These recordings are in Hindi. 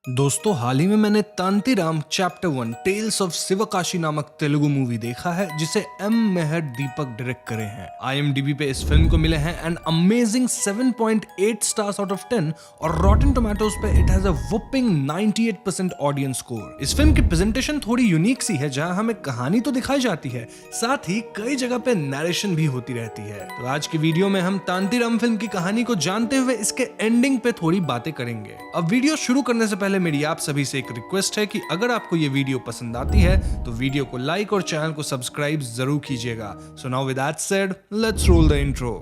दोस्तों हाल ही में मैंने तांतीराम चैप्टर 1 टेल्स ऑफ शिवकाशी नामक तेलुगु मूवी देखा है जिसे एम मेहर दीपक डायरेक्ट करे हैं। IMDb पे इस फिल्म को मिले हैं an amazing 7.8 stars out of 10 और रॉटन टोमेटोज पे it has a whopping 98% audience score. इस फिल्म की प्रेजेंटेशन थोड़ी यूनिक सी है जहां हमें कहानी तो दिखाई जाती है, साथ ही कई जगह पे नरेशन भी होती रहती है। तो आज की वीडियो में हम तांतीराम फिल्म की कहानी को जानते हुए इसके एंडिंग पे थोड़ी बातें करेंगे। अब वीडियो शुरू करने से पहले मेरी आप सभी से एक रिक्वेस्ट है कि अगर आपको ये वीडियो पसंद आती है तो वीडियो को लाइक और चैनल को सब्सक्राइब जरूर कीजिएगा। So now with that said, let's roll the intro.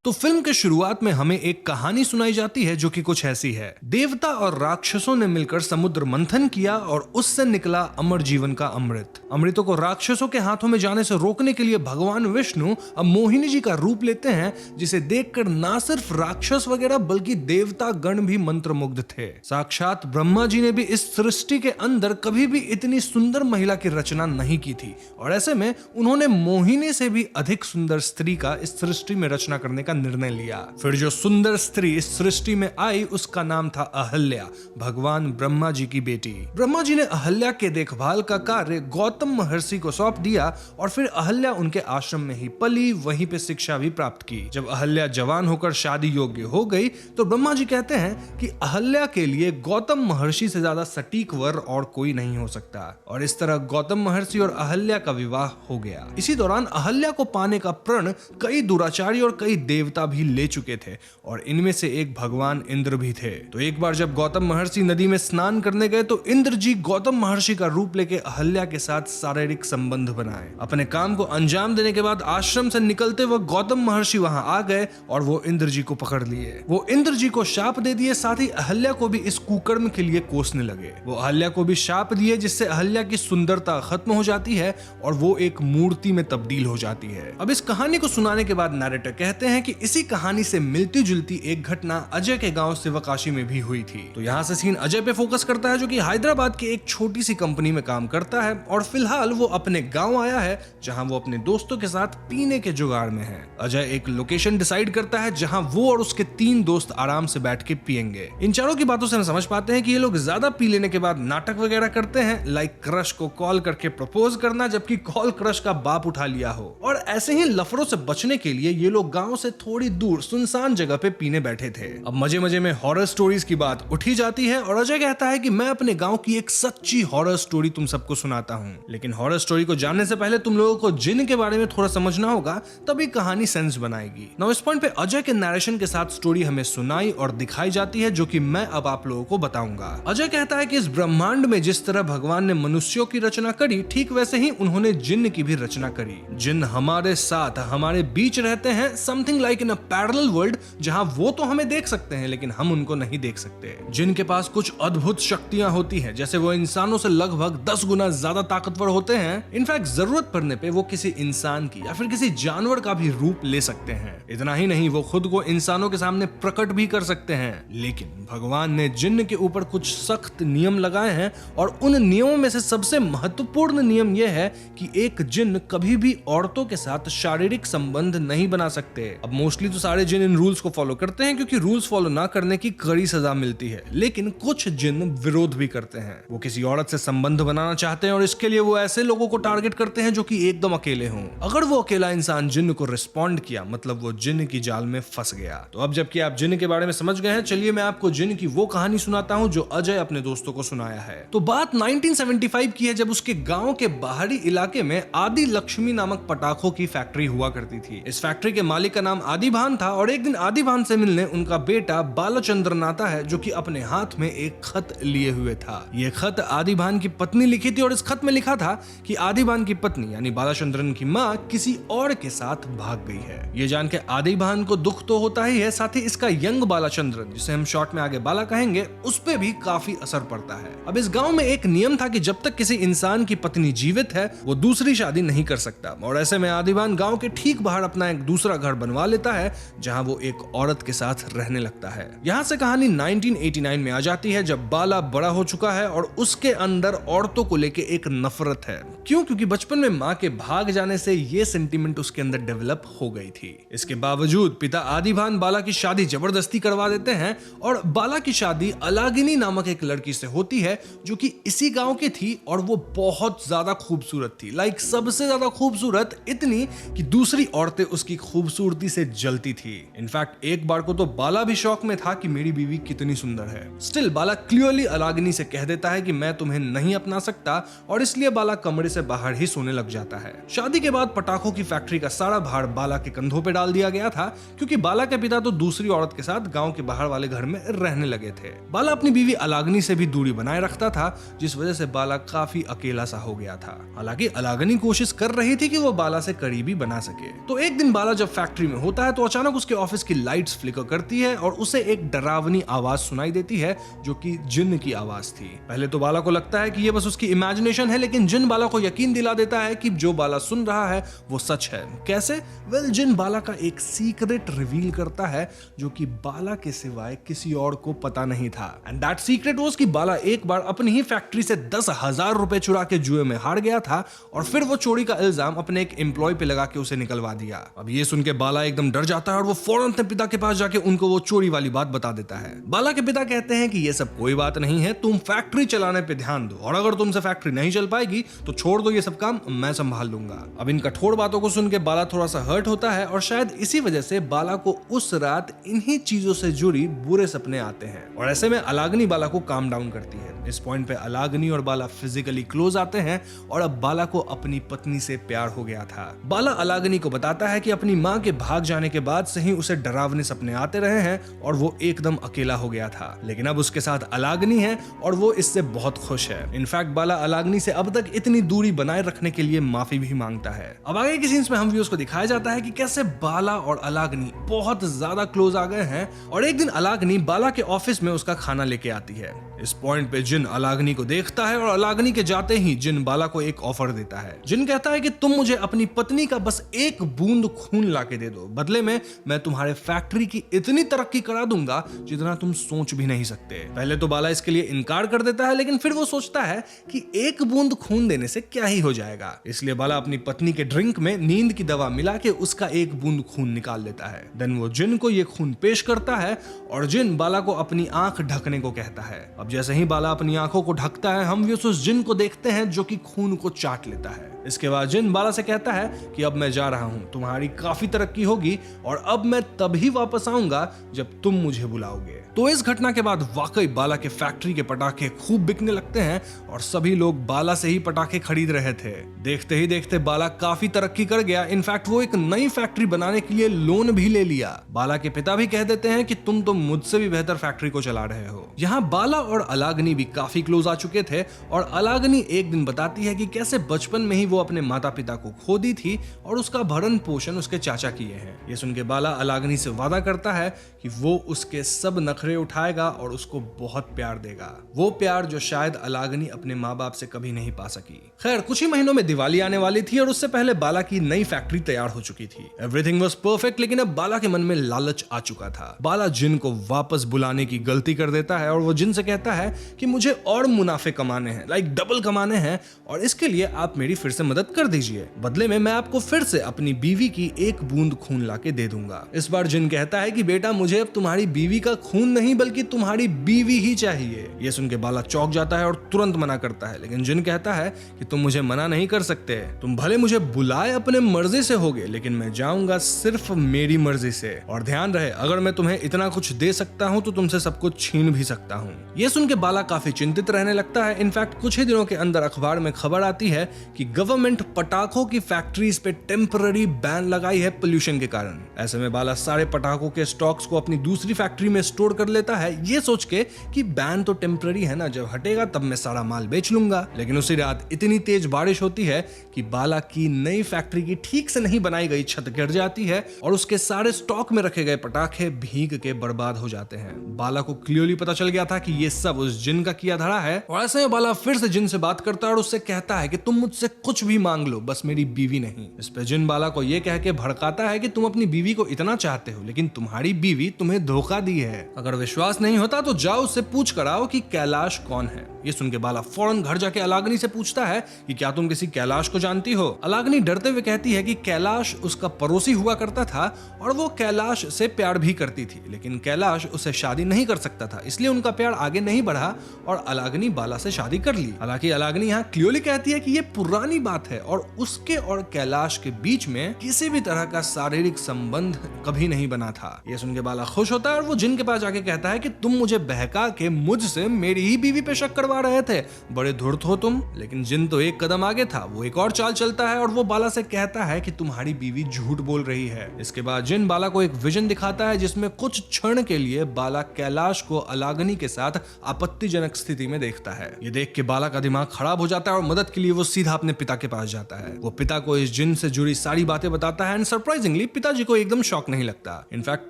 तो फिल्म के शुरुआत में हमें एक कहानी सुनाई जाती है जो कि कुछ ऐसी है। देवता और राक्षसों ने मिलकर समुद्र मंथन किया और उससे निकला अमर जीवन का अमृत। अमृतों को राक्षसों के हाथों में जाने से रोकने के लिए भगवान विष्णु अब मोहिनी जी का रूप लेते हैं, जिसे देखकर ना सिर्फ राक्षस वगैरह बल्कि देवता गण भी मंत्रमुग्ध थे। साक्षात ब्रह्मा जी ने भी इस सृष्टि के अंदर कभी भी इतनी सुंदर महिला की रचना नहीं की थी और ऐसे में उन्होंने मोहिनी से भी अधिक सुंदर स्त्री का इस सृष्टि में रचना करने का निर्णय लिया। फिर जो सुंदर स्त्री इस सृष्टि में आई उसका नाम था अहल्या, भगवान ब्रह्मा जी की बेटी। ब्रह्मा जी ने अहल्या के देखभाल का कार्य गौतम महर्षि को सौंप दिया और फिर अहल्या उनके आश्रम में ही पली, वहीं पे शिक्षा भी प्राप्त की। जब अहल्या जवान होकर शादी योग्य हो गई तो ब्रह्मा जी कहते हैं कि अहल्या के लिए गौतम महर्षि से ज्यादा सटीक वर और कोई नहीं हो सकता और इस तरह गौतम महर्षि और अहल्या का विवाह हो गया। इसी दौरान अहल्या को पाने का प्रण कई दुराचारी और कई देवता भी ले चुके थे और इनमें से एक भगवान इंद्र भी थे। तो एक बार जब गौतम महर्षि नदी में स्नान करने गए तो इंद्र जी गौतम महर्षि का रूप लेके अहल्या के साथ शारीरिक संबंध बनाए। अपने काम को अंजाम देने के बाद आश्रम से निकलते वक्त गौतम महर्षि वहां आ गए और वो इंद्र जी को पकड़ लिए। वो इंद्र जी को शाप दे दिए, साथ ही अहल्या को भी इस कुकर्म के लिए कोसने लगे। वो अहल्या को भी शाप दिए जिससे अहल्या की सुंदरता खत्म हो जाती है और वो एक मूर्ति में तब्दील हो जाती है। अब इस कहानी को सुनाने के बाद नरेटर कहते हैं कि इसी कहानी से मिलती जुलती एक घटना अजय के गांव शिवकाशी में भी हुई थी। तो यहाँ से सीन अजय पे फोकस करता है जो कि हैदराबाद की एक छोटी सी कंपनी में काम करता है और फिलहाल वो अपने गांव आया है जहां वो अपने दोस्तों के साथ पीने के जुगाड़ में है। अजय एक लोकेशन डिसाइड करता है जहां वो और उसके 3 दोस्त आराम से बैठ के पियेंगे। इन चारों की बातों से हम समझ पाते हैं कि ये लोग ज्यादा पी लेने के बाद नाटक वगैरह करते हैं, लाइक क्रश को कॉल करके प्रपोज करना जबकि कॉल क्रश का बाप उठा लिया हो। और ऐसे ही लफड़ों से बचने के लिए ये लोग गांव से थोड़ी दूर सुनसान जगह पे पीने बैठे थे। अब मजे मजे में हॉरर स्टोरीज की बात उठी जाती है और अजय कहता है कि मैं अपने गांव की एक सच्ची हॉरर स्टोरी तुम सबको सुनाता हूं, लेकिन हॉरर स्टोरी को जानने से पहले तुम लोगों को जिन के बारे में थोड़ा समझना होगा, तभी कहानी सेंस बनाएगी। नाउ इस पॉइंट पे अजय के नरेशन के साथ स्टोरी हमें सुनाई और दिखाई जाती है जो कि मैं अब आप लोगों को बताऊंगा। अजय कहता है कि इस ब्रह्मांड में जिस तरह भगवान ने मनुष्यों की रचना करी, ठीक वैसे ही उन्होंने जिन्न की भी रचना करी। जिन्न हमारे साथ हमारे बीच रहते हैं, something like in a parallel world, जहां वो तो हमें देख सकते हैं लेकिन हम उनको नहीं देख सकते। जिनके पास कुछ अद्भुत शक्तियां होती हैं, जैसे वो इंसानों से लगभग 10 गुना ज्यादा ताकतवर होते हैं। इनफैक्ट जरूरत पड़ने पे वो किसी इंसान की या फिर किसी जानवर का भी रूप ले सकते हैं। इतना ही नहीं, वो खुद को इंसानों के सामने प्रकट भी कर सकते हैं। लेकिन भगवान ने जिन्न के ऊपर कुछ सख्त नियम लगाए हैं और उन नियमों में से सबसे महत्वपूर्ण नियम यह है कि एक जिन्न कभी भी औरतों के साथ शारीरिक संबंध नहीं बना सकते। अब मोस्टली तो सारे जिन्न इन रूल्स को फॉलो करते हैं क्योंकि रूल्स फॉलो ना करने की कड़ी सजा मिलती है, लेकिन कुछ जिन्न विरोध भी करते हैं। वो किसी औरत से संबंध बनाना चाहते हैं और इसके लिए वो ऐसे लोगों को टारगेट करते हैं जो कि एकदम अकेले हों। अगर वो अकेला इंसान जिन्न को रिस्पॉन्ड किया, मतलब वो जिन्न की जाल में फंस गया। तो अब जबकि आप जिन्न के बारे में समझ गए हैं, चलिए मैं आपको जिन्न की वो कहानी सुनाता हूं जो अजय अपने दोस्तों को सुनाया है। तो बात 1975 की है, जब उसके गांव के बाहरी इलाके में आदि लक्ष्मी नामक पटाखों की फैक्ट्री हुआ करती थी। इस फैक्ट्री के मालिक का नाम आदि भान था और एक दिन आदि भान से मिलने उनका बेटा बालचंद्रन आता है जो कि अपने हाथ में एक खत लिए हुए था। ये खत आदि भान की पत्नी लिखी थी और इस खत में लिखा था कि आदि भान की पत्नी यानी बालचंद्रन की माँ किसी और के साथ भाग गई है। ये जान के आदि भान को दुख तो होता ही है, साथ ही इसका यंग बालचंद्रन, जिसे हम शॉर्ट में आगे बाला कहेंगे, उस पे भी काफी असर पड़ता है। अब इस गांव में एक नियम था कि जब तक किसी इंसान की पत्नी जीवित है वो दूसरी शादी नहीं कर सकता और ऐसे में आदि भान गांव के ठीक बाहर अपना एक दूसरा घर बनवा लेता है जहां वो एक औरत के साथ रहने लगता है। यहाँ से कहानी 1989 में आ जाती है जब बाला बड़ा हो चुका है और उसके अंदर औरतों को लेके एक नफरत है। क्यों? क्योंकि बचपन में माँ के भाग जाने से ये सेंटीमेंट उसके अंदर डेवलप हो गई थी। इसके बावजूद पिता आदिभान बाला की शादी जबरदस्ती करवा देते हैं और बाला की शादी अलागिनी नामक एक लड़की से होती है जो कि इसी गांव की थी और वो बहुत ज्यादा खूबसूरत थी। लाइक सबसे ज्यादा खूबसूरत, इतनी कि दूसरी औरतें उसकी खूबसूरती से जलती थी। इनफैक्ट एक बार को तो बाला भी शौक में था कि मेरी बीवी कितनी सुंदर है। स्टिल बाला क्लियरली अलागिनी से कह देता है कि मैं तुम्हें नहीं अपना सकता और इसलिए बाला कमरे से बाहर ही सोने लग जाता है। शादी के बाद पटाखों की फैक्ट्री का सारा भार बाला के कंधों पे डाल दिया गया था क्योंकि बाला के पिता तो दूसरी औरत के साथ गांव के बाहर वाले घर में रहने लगे थे। बाला अपनी बीवी अलागिनी से भी दूरी बनाए रखता था जिस वजह से बाला काफी अकेला सा हो गया था। हालांकि अलागिनी कोशिश कर रही थी कि वो बाला से करीबी बना सके। तो एक दिन बाला जब फैक्ट्री में होता है तो अचानक उसके ऑफिस की लाइट्स फ्लिकर करती है और उसे एक डरावनी आवाज सुनाई देती है जो कि जिन की आवाज थी। पहले तो बाला को लगता है कि ये बस उसकी इमेजिनेशन है, लेकिन जिन बाला को यकीन दिला देता है कि जो बाला सुन रहा है वो सच है। कैसे? वेल, जिन बाला का एक सीक्रेट रिवील करता है जो कि बाला के सिवाय किसी और को पता नहीं था। एंड दैट सीक्रेट वाज कि बाला एक बार अपनी ही फैक्ट्री से 10,000 रुपए चुरा के जुए में हार गया था और फिर वो चोरी का इल्जाम अपने एक एम्प्लॉय पे लगा के उसे निकलवा दिया। अब ये सुन के बाला एकदम डर जाता है और वो फौरन अपने पिता के पास जाके उनको वो चोरी वाली बात बता देता है। बाला के पिता कहते हैं कि ये सब कोई बात नहीं है, तुम फैक्ट्री चलाने पे ध्यान दो और अगर तुमसे फैक्ट्री नहीं चल पाएगी तो छोड़ दो ये सब काम, मैं संभाल लूंगा। अब इन कठोर बातों को सुन के बाला थोड़ा सा हर्ट होता है और शायद इसी वजह से बाला को उस रात इन्हीं चीजों से जुड़ी बुरे सपने आते हैं और ऐसे में अलागिनी बाला को काम डाउन करती है। इस पॉइंट पे अलागिनी और बाला फिजिकली क्लोज आते हैं और अब बाला को अपनी पत्नी से प्यार हो गया था। बाला अलागिनी को बताता है कि अपनी माँ के भाग जाने के बाद से ही उसे डरावने सपने आते रहे हैं और वो एकदम अकेला हो गया था, लेकिन अब उसके साथ अलागिनी है और वो इससे बहुत खुश है। इनफैक्ट बाला अलागिनी से अब तक इतनी दूरी बनाए रखने के लिए माफी भी मांगता है। अब आगे के सीन्स में हम व्यूअर्स को दिखाया जाता है कि कैसे बाला और अलागिनी बहुत ज्यादा क्लोज आ गए हैं और एक दिन अलागिनी बाला के ऑफिस में उसका खाना लेके आती है। इस पॉइंट पे जिन अलागिनी को देखता है और अलागिनी के जाते ही जिन बाला को एक ऑफर देता है। जिन कहता है कि तुम मुझे अपनी पत्नी का बस एक बूंद खून लाके दे दो, बदले में मैं तुम्हारे फैक्ट्री की इतनी तरक्की करा दूंगा जितना तुम सोच भी नहीं सकते। पहले तो बाला इसके लिए इनकार कर देता है, लेकिन फिर वो सोचता है कि एक बूंद खून देने से क्या ही हो जाएगा, इसलिए बाला अपनी पत्नी के ड्रिंक में नींद की दवा मिला के उसका एक बूंद खून निकाल लेता है। देन वो जिन को ये खून पेश करता है और जिन बाला को अपनी आंख ढकने को कहता है। अब जैसे ही बाला अपनी आंखों को ढकता है हम उस जिन को देखते हैं जो कि खून को चाट लेता है। इसके बाद जिन बाला से कहता है कि अब मैं जा रहा हूं, तुम्हारी काफी तरक्की होगी और अब मैं तभी वापस आऊंगा जब तुम मुझे बुलाओगे। तो इस घटना के बाद वाकई बाला के फैक्ट्री के पटाखे खूब बिकने लगते हैं और सभी लोग बाला से ही पटाखे खरीद रहे थे। देखते ही देखते बाला काफी तरक्की कर गया। इनफैक्ट वो एक नई फैक्ट्री बनाने के लिए लोन भी ले लिया। बाला के पिता भी कह देते हैं कि तुम तो मुझसे भी बेहतर फैक्ट्री को चला रहे हो। यहाँ बाला और अलागिनी भी काफी क्लोज आ चुके थे और अलागिनी एक दिन बताती है कि कैसे बचपन में ही वो अपने माता पिता को खो दी थी और उसका भरण पोषण उसके चाचा किए हैं। ये सुन के बाला अलागिनी से वादा करता है कि वो उसके सब नखरे उठाएगा और उसको बहुत प्यार देगा, वो प्यार जो शायद अलागिनी अपने माँ बाप से कभी नहीं पा सकी। खैर, कुछ ही महीनों में दिवाली आने वाली थी और उससे पहले बाला की नई फैक्ट्री तैयार हो चुकी थी। एवरीथिंग वाज परफेक्ट, लेकिन अब बाला के मन में लालच आ चुका था। बाला जिन को वापस बुलाने की गलती कर देता है और वो जिन से कहता है कि मुझे और मुनाफे कमाने हैं, लाइक डबल कमाने हैं और इसके लिए आप मेरी फिर से मदद कर दीजिए। बदले में मैं आपको फिर से अपनी बीवी की एक बूंद खून लाके दे दूंगा। इस बार जिन कहता है कि बेटा मुझे अब तुम्हारी बीवी का खून नहीं बल्कि तुम्हारी बीवी ही चाहिए। ये सुन के बाला चौंक जाता है और तुरंत मना करता है, लेकिन जिन कहता है कि तुम मुझे मना नहीं कर सकते, तुम भले मुझे बुलाए अपने मर्जी से होगे लेकिन मैं जाऊंगा सिर्फ मेरी मर्जी से। और ध्यान रहे, अगर मैं तुम्हें इतना कुछ दे सकता हूं तो तुमसे सब कुछ छीन भी सकता हूं। ये सुन के बाला काफी चिंतित रहने लगता है। इनफैक्ट कुछ ही दिनों के अंदर अखबार में खबर आती है कि गवर्नमेंट पटाखों की फैक्ट्रीज पे टेम्पररी बैन लगाई है पोल्यूशन के कारण। ऐसे में बाला सारे पटाखों के स्टॉक्स को अपनी दूसरी फैक्ट्री में स्टोर कर लेता है, ये सोच के कि बैन तो टेम्पररी है ना, जब हटेगा तब मैं सारा माल बेच लूंगा। लेकिन उसी रात इतनी तेज बारिश होती है कि बाला की नई फैक्ट्री की ठीक से नहीं बनाई गई छत गिर जाती है और उसके सारे स्टॉक में रखे गए पटाखे भीग के बर्बाद हो जाते हैं। बाला को क्लियरली पता चल गया था कि ये सब सब उस जिन का किया धरा है। और ऐसे में बाला फिर से जिन से बात करता है और उससे कहता है कि तुम मुझसे कुछ भी मांग लो, बस मेरी बीवी नहीं। इस पे जिन बाला को ये कह के भड़काता है कि तुम अपनी बीवी को इतना चाहते हो, लेकिन तुम्हारी बीवी तुम्हें धोखा दी है। अगर विश्वास नहीं होता तो जाओ उससे पूछ कर आओ कि कैलाश कौन है। ये सुन के बाला फौरन घर जाके अलागनी से पूछता है कि क्या तुम किसी कैलाश को जानती हो। अलागनी डरते हुए कहती है कि कैलाश उसका पड़ोसी हुआ करता था और वो कैलाश से प्यार भी करती थी, लेकिन कैलाश उससे शादी नहीं कर सकता था, इसलिए उनका प्यार आगे नहीं बढ़ा और अलागनी बाला से शादी कर ली। हालांकि अलागनी यहाँ क्लियरली कहती है कि ये पुरानी बात है और उसके और कैलाश के बीच में किसी भी तरह का शारीरिक संबंध कभी नहीं बना था। ये सुन के बाला खुश होता है और वो जिन के पास जाके कहता है कि तुम मुझे बहका के मुझसे मेरी ही बीवी पे शक करवा रहे थे, बड़े धूर्त हो तुम। लेकिन जिन तो एक कदम आगे था, वो एक और चाल चलता है और वो बाला से कहता है कि तुम्हारी बीवी झूठ बोल रही है। इसके बाद जिन बाला को एक विजन दिखाता है जिसमें कुछ क्षण के लिए बाला कैलाश को अलागनी के साथ आपत्तिजनक स्थिति में देखता है। ये देख के बाला का दिमाग खराब हो जाता है और मदद के लिए वो सीधा अपने पिता के पास जाता है। वो पिता को इस जिन से जुड़ी सारी बातें बताता है एंड सरप्राइजिंगली पिताजी को एकदम शॉक नहीं लगता। इनफैक्ट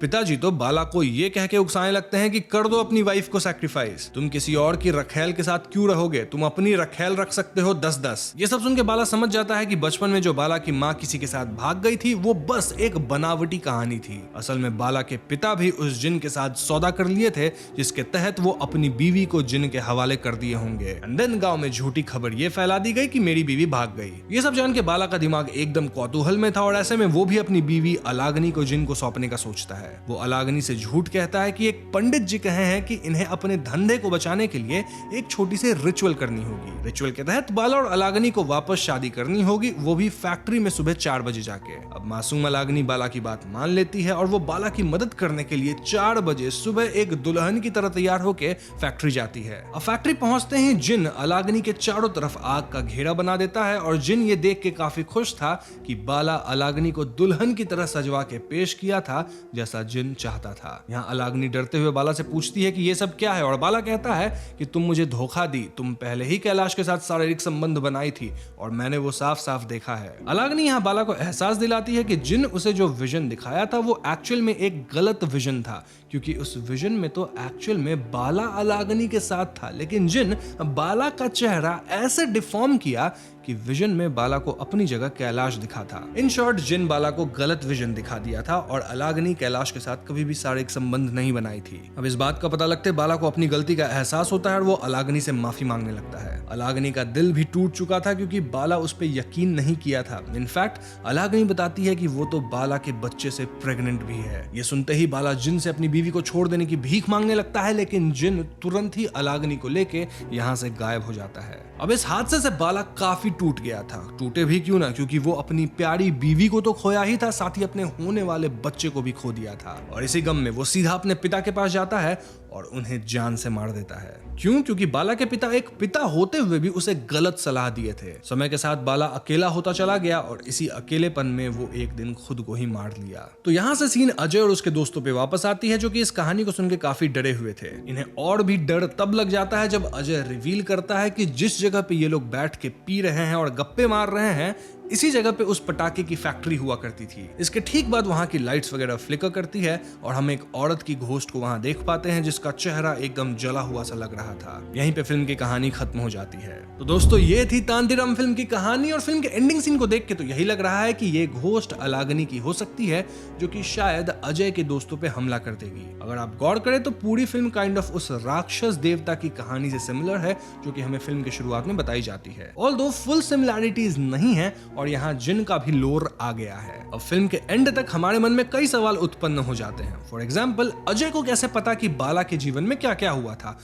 पिताजी तो बाला को ये कह के उकसाने लगते हैं कि कर दो अपनी वाइफ को सैक्रिफाइस, तुम किसी और की रखेल के साथ क्यों रहोगे, तुम अपनी रखेल रख सकते हो 10-10। ये सब सुन के बाला समझ जाता है कि बचपन में जो बाला की माँ किसी के साथ भाग गई थी वो बस एक बनावटी कहानी थी। असल में बाला के पिता भी उस जिन के साथ सौदा कर लिए थे जिसके तहत वो अपनी बीवी को जिन के हवाले कर दिए होंगे। एंड देन गांव में झूठी खबर ये फैला दी गई कि मेरी बीवी भाग गई। ये सब जान के बाला का दिमाग एकदम कौतूहल में था और ऐसे में वो भी अपनी बीवी अलागनी को जिन को सौंपने का सोचता है। वो अलागनी से झूठ कहता है कि एक पंडित जी कहे हैं कि इन्हें अपने धंधे को बचाने के लिए एक छोटी सी रिचुअल करनी होगी। रिचुअल के तहत बाला और अलागनी को वापस शादी करनी होगी, वो भी फैक्ट्री में सुबह 4 बजे जाके। अब मासूम अलागनी बाला की बात मान लेती है और वो बाला की मदद करने के लिए 4 बजे सुबह एक दुल्हन की तरह तैयार होके फैक्ट्री जाती है। अब फैक्ट्री पहुंचते ही जिन अलागनी के चारों तरफ आग का घेरा बना देता है और जिन ये देख के काफी खुश था कि बाला अलागनी को दुल्हन की तरह सजवा के पेश किया था जैसा जिन चाहता था। यहाँ अलागनी डरते हुए बाला से पूछती है कि ये सब क्या है और बाला कहता है कि तुम मुझे धोखा दी, तुम पहले ही कैलाश के साथ शारीरिक संबंध बनाई थी और मैंने वो साफ साफ देखा है। अलागनी यहाँ बाला को एहसास दिलाती है कि जिन उसे जो विजन दिखाया था वो एक्चुअल में एक गलत विजन था, क्योंकि उस विजन में तो एक्चुअल में बाला अलागनी के साथ था, लेकिन जिन बाला का चेहरा ऐसे डिफॉर्म किया कि विजन में बाला को अपनी जगह कैलाश दिखा था। इन शॉर्ट जिन बाला को गलत विजन दिखा दिया था और अलागनी कैलाश के साथ कभी भी शारीरिक संबंध नहीं बनाई थी। अब इस बात का पता लगते बाला को अपनी गलती का एहसास होता है और वो अलागनी से माफी मांगने लगता है। अलागनी का दिल भी टूट चुका था क्योंकि बाला उस पर यकीन नहीं किया था। इनफैक्ट अलागनी बताती है कि वो तो बाला के बच्चे से प्रेग्नेंट भी है। ये सुनते ही बाला जिन से अपनी बीवी को छोड़ देने की भीख मांगने लगता है, लेकिन जिन तुरंत ही अलागनी को लेके यहाँ से गायब हो जाता है। अब इस हादसे से बाला काफी टूट गया था। टूटे भी क्यों ना, क्योंकि वो अपनी प्यारी बीवी को तो खोया ही था, साथ ही अपने होने वाले बच्चे को भी खो दिया था। और इसी गम में वो सीधा अपने पिता के पास जाता है और उन्हें जान से मार देता है। क्यों? क्योंकि बाला के पिता एक पिता होते हुए भी उसे गलत सलाह दिए थे। समय के साथ बाला अकेला होता चला गया और इसी अकेलेपन में वो एक दिन खुद को ही मार लिया। तो यहाँ से सीन अजय और उसके दोस्तों पे वापस आती है, जो कि इस कहानी को सुन के काफी डरे हुए थे। इन्हें और भी डर तब लग जाता है जब अजय रिवील करता है कि जिस जगह पे ये लोग बैठ के पी रहे हैं और गप्पे मार रहे हैं, इसी जगह पे उस पटाखे की फैक्ट्री हुआ करती थी। इसके ठीक बाद वहां की लाइट्स वगैरह फ्लिकर करती है और हम एक औरत की घोस्ट को वहां देख पाते हैं जिसका चेहरा एकदम जला हुआ सा लग रहा था। यहीं पे फिल्म की कहानी खत्म हो जाती है। तो दोस्तों ये थी तांतीराम फिल्म की कहानी और फिल्म के एंडिंग सीन को देख के तो यही लग रहा है कि ये घोस्ट अलागनी की हो सकती है, जो कि शायद अजय के दोस्तों पे हमला कर देगी। अगर आप गौर करें तो पूरी फिल्म काइंड ऑफ उस राक्षस देवता की कहानी से सिमिलर है जो कि हमें फिल्म की शुरुआत में बताई जाती है। ऑल्दो फुल सिमिलैरिटीज नहीं है और यहाँ जिन का भी लोर आ गया है। अब फिल्म के एंड तक हमारे मन में कई सवाल उत्पन्न हो जाते हैं। फॉर एग्जाम्पल, अजय को कैसे पता कि बाला के जीवन में क्या क्या हुआ था?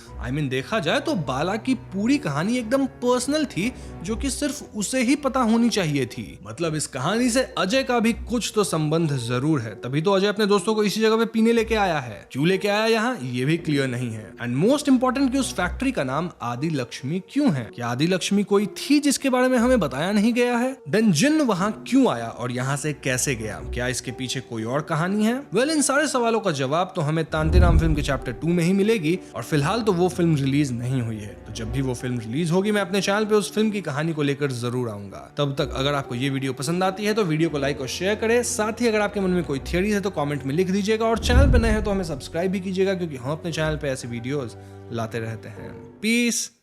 देखा जाए तो बाला की पूरी कहानी एकदम पर्सनल थी, जो कि सिर्फ उसे ही पता होनी चाहिए थी। मतलब इस कहानी से अजय का भी कुछ तो संबंध जरूर है, तभी तो अजय अपने दोस्तों को इसी जगह पे पीने लेके आया है। क्यों लेके आया यहाँ, ये भी क्लियर नहीं है। एंड मोस्ट इंपॉर्टेंट कि उस फैक्ट्री का नाम आदि लक्ष्मी क्यों है? क्या आदि लक्ष्मी कोई थी जिसके बारे में हमें बताया नहीं गया है? देन जिन वहां क्यों आया और यहाँ से कैसे गया? क्या इसके पीछे कोई और कहानी है? वेल, इन सारे सवालों का जवाब तो हमें तांतीराम फिल्म के चैप्टर 2 में ही मिलेगी और फिलहाल तो वो फिल्म रिलीज नहीं हुई है। तो जब भी वो फिल्म रिलीज होगी मैं अपने चैनल पे उस फिल्म की कहानी को लेकर जरूर आऊंगा। तब तक अगर आपको ये वीडियो पसंद आती है तो वीडियो को लाइक और शेयर करें। साथ ही अगर आपके मन में कोई थियरी है तो कमेंट में लिख दीजिएगा और चैनल पे नए हैं तो हमें सब्सक्राइब भी कीजिएगा, क्योंकि हम अपने चैनल पे ऐसे वीडियोस लाते रहते हैं। पीस।